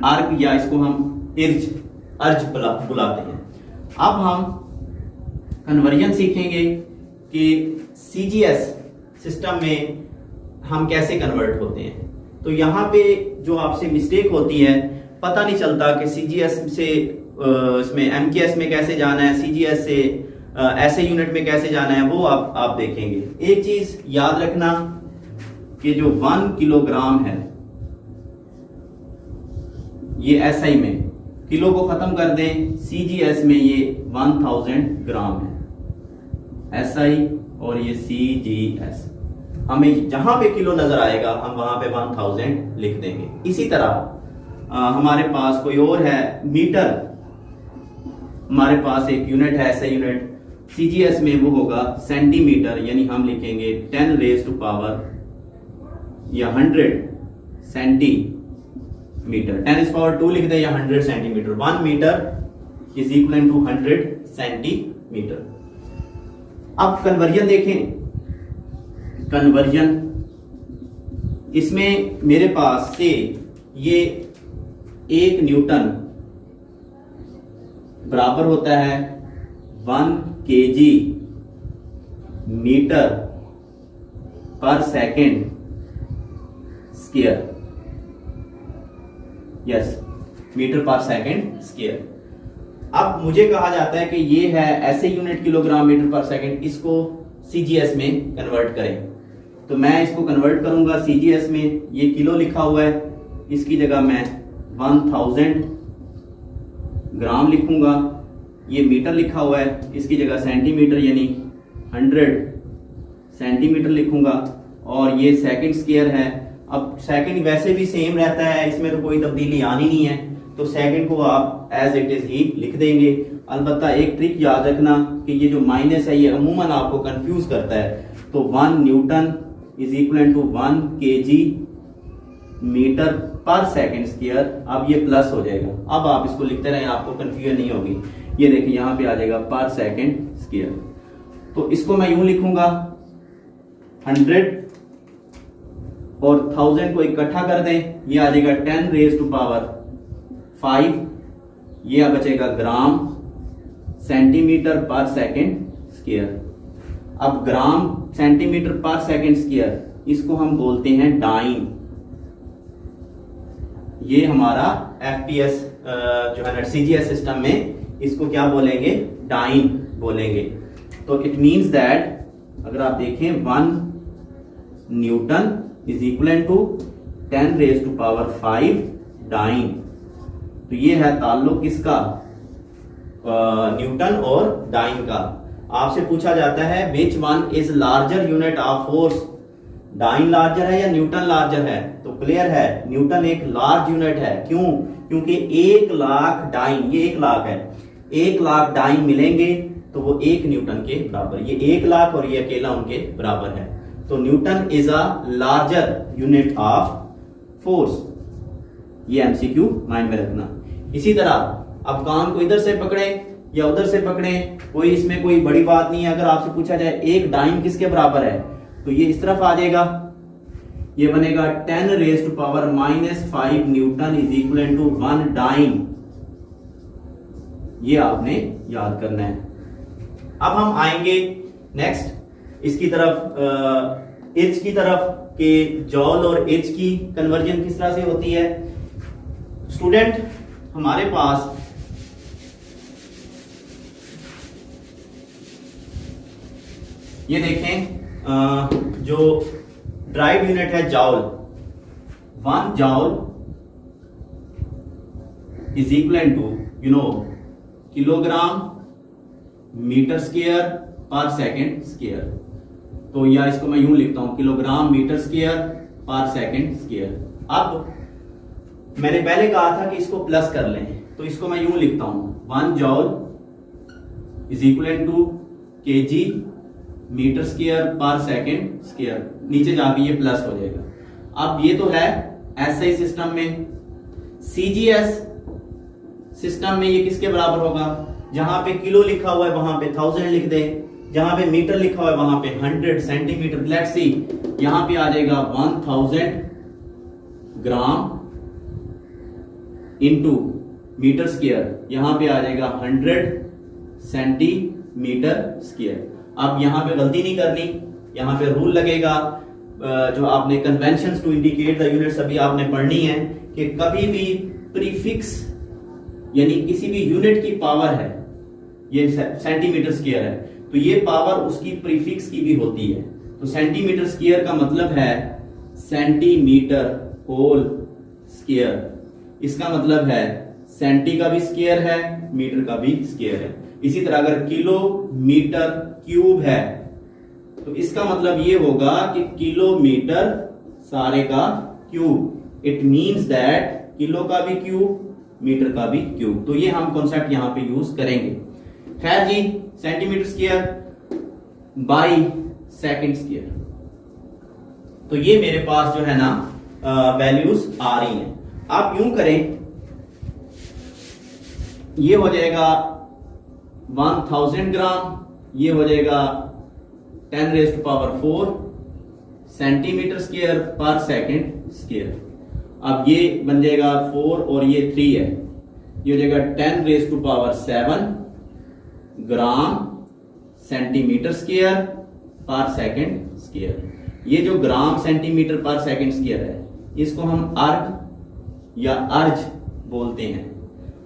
आर्क, या इसको हम अर्ज बुलाते हैं। अब हम कन्वर्जन सीखेंगे कि सीजीएस सिस्टम में हम कैसे कन्वर्ट होते हैं। तो यहां पे जो आपसे मिस्टेक होती है, पता नहीं चलता कि सीजीएस से इसमें एमकेएस में कैसे जाना है, सीजीएस से ऐसे यूनिट में कैसे जाना है, वो आप देखेंगे। एक चीज याद रखना कि जो 1 किलोग्राम है ये एसआई में, किलो को खत्म कर दें, सीजीएस में ये 1000 ग्राम है एसआई, और ये सीजीएस। हमें जहां पे किलो नजर आएगा हम वहां पे 1000 लिख देंगे। इसी तरह हमारे पास कोई और है मीटर, हमारे पास एक यूनिट है ऐसा यूनिट, सीजीएस में वो होगा सेंटीमीटर, यानी हम लिखेंगे 10 रेज टू पावर या 100 सेंटीमीटर, 10 इज पावर 2 लिख दे या 100 centimetre. 1 metre is equal to 100 centimetre. अब कन्वर्जन देखें, कन्वर्जन इसमें मेरे पास से ये 1 न्यूटन बराबर होता है 1 केजी मीटर पर सेकेंड स्क्वायर, यस मीटर पर सेकेंड स्क्वायर। अब मुझे कहा जाता है कि ये है ऐसे यूनिट किलोग्राम मीटर पर सेकेंड, इसको सीजीएस में कन्वर्ट करें। तो मैं इसको कन्वर्ट करूंगा सीजीएस में, ये किलो लिखा हुआ है, इसकी जगह मैं 1000 ग्राम लिखूंगा। ये मीटर लिखा हुआ है, इसकी जगह सेंटीमीटर यानी 100 सेंटीमीटर लिखूंगा, और ये सेकंड स्क्वायर है। अब सेकंड वैसे भी सेम रहता है, इसमें तो कोई तब्दीली आनी नहीं है, तो सेकंड को आप एज इट इज ही लिख देंगे। अलबत्ता एक ट्रिक याद रखना कि ये जो माइनस है ये अमूमन आपको कंफ्यूज करता है। तो 1 newton is equal to 1 KG metre per second square. अब ये प्लस हो जाएगा, अब आप इसको लिखते रहें, आपको कंफ्यूजन नहीं होगी। ये देखिए यहां पे आ जाएगा पर सेकंड स्क्वायर, तो इसको मैं यूं लिखूंगा 100 और 1000 को इकट्ठा कर दें, ये आ जाएगा 10 रेज टू पावर 5, ये बचेगा ग्राम सेंटीमीटर पर सेकंड स्क्वायर। अब ग्राम सेंटीमीटर पर सेकंड स्क्वायर इसको हम बोलते हैं डाइन। ये हमारा एफपीएस जो है ना सीजीएस सिस्टम में इसको क्या बोलेंगे, डाइन बोलेंगे। तो इट मींस दैट अगर आप देखें 1 newton is equal to 10 raise to power 5 dyne. तो ये है ताल्लुक किसका, न्यूटन और डाइन का। आपसे पूछा जाता है which one is larger unit of force, dyne larger है या न्यूटन लार्जर है? तो क्लियर है न्यूटन एक लार्ज यूनिट है। क्यों? क्योंकि 1 लाख डाइन, ये 1 लाख है, 1 लाख डाइन मिलेंगे तो वो 1 न्यूटन के बराबर, ये 1 लाख और ये अकेला उनके बराबर है। तो Newton is a larger unit of force. ये एमसीक्यू माइंड में रखना। इसी तरह अब कान को इधर से पकड़े या उधर से पकड़े, कोई इसमें कोई बड़ी बात नहीं है। अगर आपसे पूछा जाए 1 डाइन किसके बराबर है, तो ये इस तरफ आ जाएगा, ये बनेगा 10 raise to power -5 newton is equal to 1 dyne. ये आपने याद करना है। अब हम आएंगे नेक्स्ट इसकी तरफ, एच की तरफ के जॉल और एच की कन्वर्जन किस तरह से होती है। स्टूडेंट हमारे पास ये देखें जो ड्राइव यूनिट है joule, 1 joule is equal to kilogram metre square per second square. तो या इसको मैं यूं लिखता हूं, kilogram metre square per second square. अब मैंने पहले कहा था कि इसको प्लस कर लें, तो इसको मैं यूं लिखता हूं, 1 joule is equal to KG metre square per second square. नीचे जाके ये प्लस हो जाएगा। अब ये तो है एसआई सिस्टम में। सीजीएस सिस्टम में ये किसके बराबर होगा? जहां पे किलो लिखा हुआ है वहां पे 1000 लिख दे, जहां पे मीटर लिखा हुआ है वहां पे 100 सेंटीमीटर। लेट्स सी, यहां पे आ जाएगा 1000 ग्राम इनटू मीटर स्क्वायर, यहां पे आ जाएगा 100 सेंटीमीटर स्क्वायर। अब यहां पे गलती नहीं करनी, यहां पे रूल लगेगा जो आपने conventions to indicate the units अभी आपने पढ़नी है कि कभी भी प्रीफिक्स यानी किसी भी यूनिट की पावर है, ये सेंटीमीटर स्क्वायर है, तो ये पावर उसकी प्रीफिक्स की भी होती है। तो सेंटीमीटर स्क्वायर का मतलब है सेंटीमीटर होल स्क्वायर। इसका मतलब है सेंटी का भी स्क्वायर है, मीटर का भी स्क्वायर है। इसी तरह अगर किलोमीटर क्यूब है तो इसका मतलब ये होगा कि किलोमीटर सारे का cube. It means that kilo का भी क्यूब, मीटर का भी क्यूब। तो ये हम कॉन्सेप्ट यहां पे यूज करेंगे। खैर जी, centimetre square by second square, तो ये मेरे पास जो है ना वैल्यूज आ रही हैं। आप यूं करें, ये हो जाएगा 1000 ग्राम, ये हो जाएगा 10⁴ centimetre square per second square. अब ये बन जाएगा 4 और ये 3 है, ये हो जाएगा 10⁻⁷ gram centimetre square per second square. ये जो gram centimetre per second square है, इसको हम अर्ग या अर्ज बोलते हैं।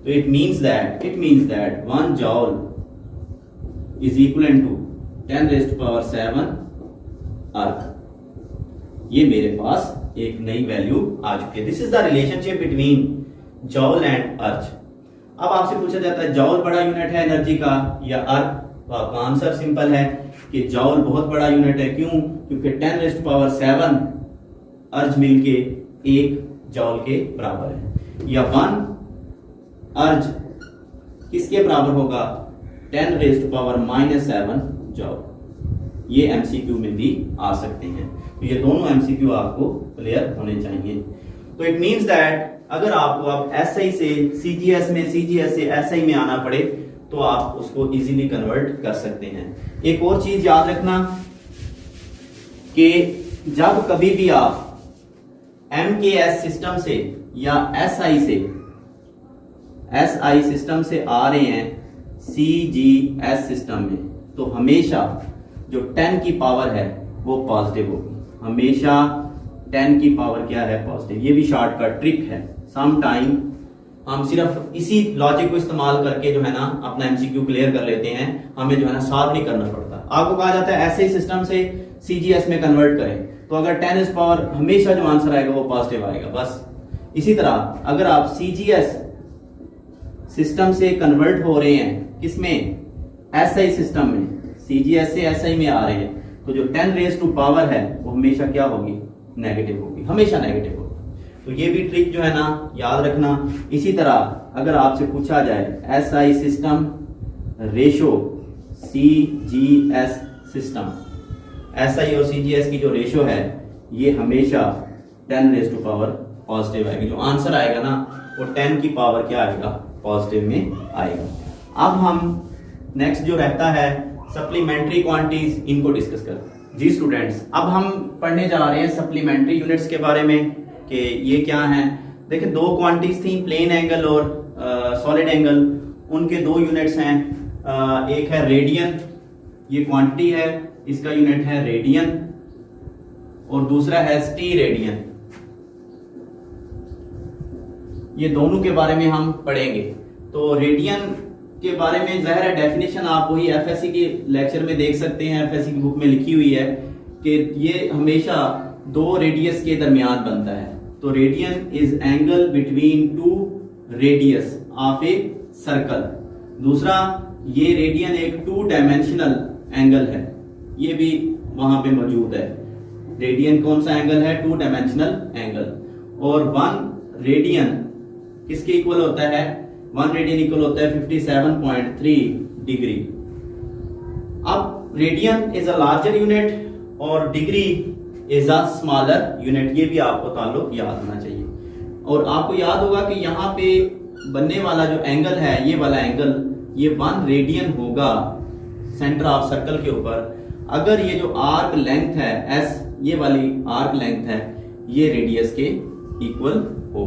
तो it means that 1 joule is equal to 10⁷ erg. ये मेरे पास एक नई वैल्यू आ चुकी है। This is the relationship between जॉल and अर्ज। अब आपसे पूछा जाता है जॉल बड़ा यूनिट है एनर्जी का या अर्ग? तो आपका आंसर सिंपल है कि जॉल बहुत बड़ा यूनिट है। क्यों? क्योंकि 10⁷ अर्ज मिलके 1 जॉल के बराबर है। या 1 अर्ज किसके बराबर होगा? 10⁻⁻7 जॉल। ये एमसीक्यू में भी आ सकते हैं। तो ये दोनों एमसीक्यू आपको क्लियर होने चाहिए। तो इट मींस दैट अगर आपको अब एसआई से सीजीएस में, सीजीएस से एसआई में आना पड़े तो आप उसको इजीली कन्वर्ट कर सकते हैं। एक और चीज याद रखना कि जब कभी भी आप एमकेएस सिस्टम से या एसआई सिस्टम से आ रहे हैं सीजीएस सिस्टम में, तो हमेशा जो 10 की पावर है वो पॉजिटिव होगी। हमेशा 10 की पावर क्या है? पॉजिटिव। ये भी शॉर्टकट ट्रिक है। सम टाइम हम सिर्फ इसी लॉजिक को इस्तेमाल करके जो है ना अपना एमसीक्यू क्लियर कर लेते हैं, हमें जो है ना सॉल्व नहीं करना पड़ता। आपको कहा जाता है ऐसे सिस्टम से सीजीएस में कन्वर्ट करें, तो अगर 10 इज पावर हमेशा जो आंसर आएगा वो पॉजिटिव आएगा बस। इसी तरह अगर आप सीजीएस सिस्टम से कन्वर्ट हो रहे हैं किसमें? एसआई सिस्टम में। सीजीएस से एसआई में आ रहे हैं तो जो 10⁻⁴ है वो हमेशा क्या होगी? नेगेटिव होगी, हमेशा नेगेटिव होगी। तो ये भी ट्रिक जो है ना याद रखना। इसी तरह अगर आपसे पूछा जाए SI system ratio CGS system, SI और सीजीएस की जो रेशो है ये हमेशा 10⁻⁴ पॉजिटिव आएगी। जो आंसर आएगा ना वो 10 की पावर क्या आएगा? पॉजिटिव में आएगा। अब हम नेक्स्ट जो रहता है सप्लीमेंट्री क्वांटिटीज, इनको डिस्कस करते हैं। जी स्टूडेंट्स, अब हम पढ़ने जा रहे हैं सप्लीमेंट्री यूनिट्स के बारे में कि ये क्या हैं। देखिए, 2 क्वांटिटीज थी, प्लेन एंगल और सॉलिड एंगल। उनके 2 यूनिट्स हैं। एक है रेडियन, ये क्वांटिटी है, इसका यूनिट है रेडियन, और दूसरा है स्टीरेडियन। ये दोनों के बारे में हम पढ़ेंगे। तो रेडियन के बारे में ज़ाहिर है डेफिनेशन आप वही एफएससी के लेक्चर में देख सकते हैं, एफएससी की बुक में लिखी हुई है कि ये हमेशा दो रेडियस के दरमियान बनता है। तो radian is angle between two radius of a circle. दूसरा, ये रेडियन एक टू डायमेंशनल एंगल है, ये भी वहां पे मौजूद है। रेडियन कौन सा एंगल है? Two dimensional angle. और 1 रेडियन किसके इक्वल होता है? 1 रेडियन इक्वल होता है 57.3 डिग्री। अब radian is a larger unit और degree is a smaller unit, ये भी आपको ताल्लुक याद होना चाहिए। और आपको याद होगा कि यहाँ पे बनने वाला जो एंगल है, ये वाला एंगल, ये 1 रेडियन होगा सेंटर ऑफ सर्कल के ऊपर अगर ये जो आर्क लेंथ है एस, ये वाली आर्क लेंथ है, ये रेडियस के इक्वल हो।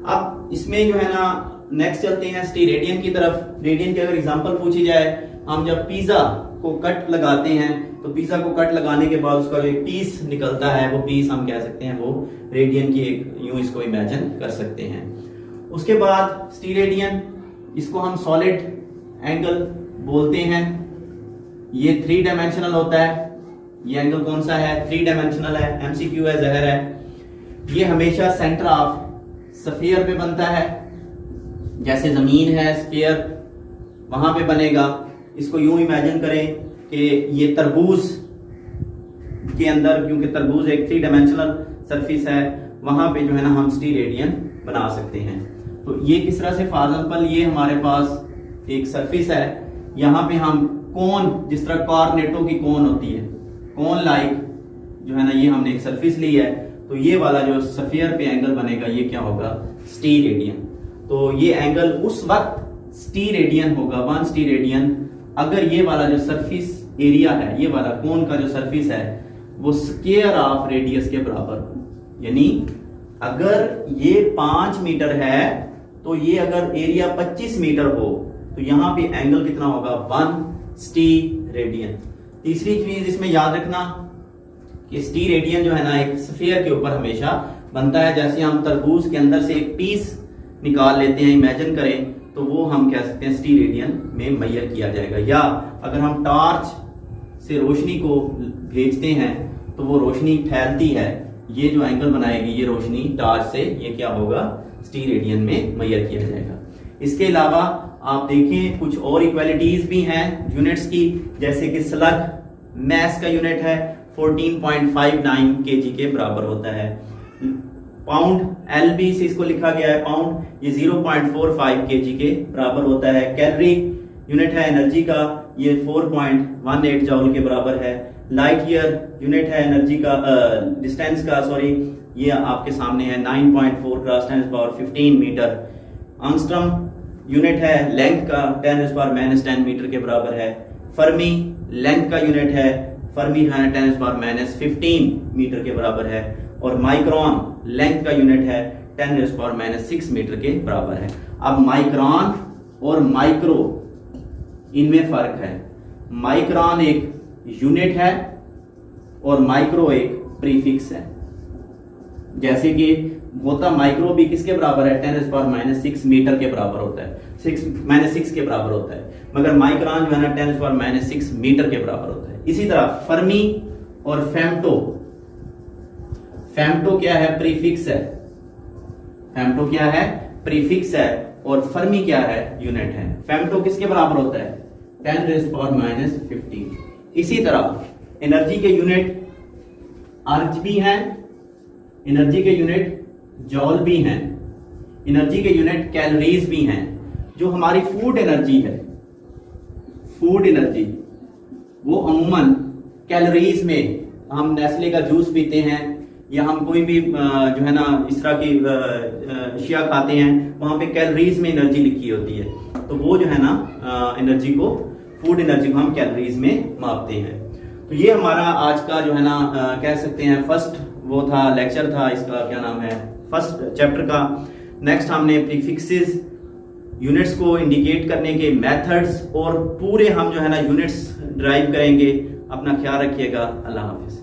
अब इसमें जो है ना नेक्स्ट चलते हैं स्टीरेडियन की तरफ। रेडियन की अगर एग्जांपल पूछी जाए, हम जब पिज्जा को कट लगाते हैं तो पिज्जा को कट लगाने के बाद उसका जो एक पीस निकलता है, वो पीस हम कह सकते हैं वो रेडियन की एक, यूं इसको इमेजिन कर सकते हैं। उसके बाद स्टीरेडियन, इसको हम सॉलिड एंगल बोलते हैं। ये 3 डायमेंशनल होता है। ये एंगल कौन सा है? 3 डायमेंशनल है। एमसीक्यू है, ज़ाहिर है। ये हमेशा सेंटर ऑफ स्फीयर पे बनता है, जैसे जमीन है स्फीयर वहां पे बनेगा। इसको यूं इमेजिन करें कि ये तरबूज के अंदर, क्योंकि तरबूज एक 3 डायमेंशनल सरफेस है, वहां पे जो है ना हम स्टीरेडियन बना सकते हैं। तो ये किस तरह से, फॉर एग्जांपल ये हमारे पास एक सरफेस है, यहाँ पे हम कोन, जिस तरह कॉर्नेटो की कोन होती है, कोन लाइक जो है ना, ये हमने एक सरफेस ली है, तो ये वाला जो स्फीयर पे एंगल बनेगा ये क्या होगा? स्टीरेडियन। तो ये एंगल उस वक्त स्टीरेडियन होगा, 1 स्टीरेडियन, अगर ये वाला जो सरफेस एरिया है, ये वाला कोन का जो सरफेस है, वो स्क्वायर ऑफ रेडियस के बराबर हो। यानी अगर ये 5 मीटर है तो ये अगर एरिया 25 मीटर हो तो यहां पे एंगल कितना होगा? 1 स्टीरेडियन। तीसरी चीज इसमें याद रखना कि स्टीरेडियन जो है ना एक स्फीयर के ऊपर हमेशा बनता है। जैसे हम तरबूज के अंदर से एक पीस निकाल लेते हैं, इमेजिन करें, तो वो हम कह सकते हैं स्टीरेडियन में मेजर किया जाएगा। या अगर हम टॉर्च से रोशनी को भेजते हैं तो वो रोशनी फैलती है, ये जो एंगल बनाएगी ये रोशनी टॉर्च से, ये क्या होगा? स्टीरेडियन में मेजर किया जाएगा। इसके अलावा आप देखें कुछ और इक्वालिटीज भी हैं यूनिट्स की, जैसे कि स्लग मैस का यूनिट है 14.59 केजी के बराबर होता है। पाउंड, एलबी से इसको लिखा गया है पाउंड, ये 0.45 केजी के बराबर होता है। कैलोरी यूनिट है एनर्जी का, ये 4.18 जॉल के बराबर है। लाइट ईयर यूनिट है एनर्जी का, डिस्टेंस का, सॉरी, ये आपके सामने है 9.4 क्रॉस 10⁻15 मीटर। आंगस्ट्रम यूनिट है लेंथ का, 10⁻10 मीटर के बराबर है। फर्मी लेंथ का यूनिट है, फर्मी 10⁻15 मीटर के बराबर है। और माइक्रोन लेंथ का यूनिट है 10⁻6 मीटर के बराबर है। अब माइक्रोन और माइक्रो, इनमें फर्क है। माइक्रोन एक यूनिट है और माइक्रो एक प्रीफिक्स है। जैसे कि होता माइक्रो भी किसके बराबर है? 10⁻6 मीटर के बराबर होता है, 6 के बराबर होता है, मगर माइक्रोन जो है ना 10⁻6 मीटर के बराबर होता है। इसी तरह फर्मी और फेम्टो, फेम्टो क्या है? प्रीफिक्स है। फेम्टो क्या है? प्रीफिक्स है। और फर्मी क्या है? यूनिट है। फेम्टो किसके बराबर होता है? 10⁻15। इसी तरह एनर्जी के यूनिट अर्ज भी हैं, एनर्जी के यूनिट जॉल भी हैं, एनर्जी के यूनिट कैलोरीज भी हैं। जो हमारी फूड एनर्जी है, फूड एनर्जी, वो अमूमन कैलोरीज में, हम नेस्ले का जूस पीते हैं या हम कोई भी जो है ना इस तरह की अशिया खाते हैं, वहां पे कैलोरीज में एनर्जी लिखी होती है, तो वो जो है ना एनर्जी को, फूड एनर्जी को हम कैलोरीज में मापते हैं। तो ये हमारा आज का जो है ना कह सकते हैं फर्स्ट वो था, लेक्चर था, इसका क्या नाम है, फर्स्ट चैप्टर का। नेक्स्ट हमने प्रीफिक्सेस, यूनिट्स को इंडिकेट करने के मेथड्स और पूरे हम जो है ना यूनिट्स ड्राइव करेंगे। अपना ख्याल रखिएगा। अल्लाह हाफिज।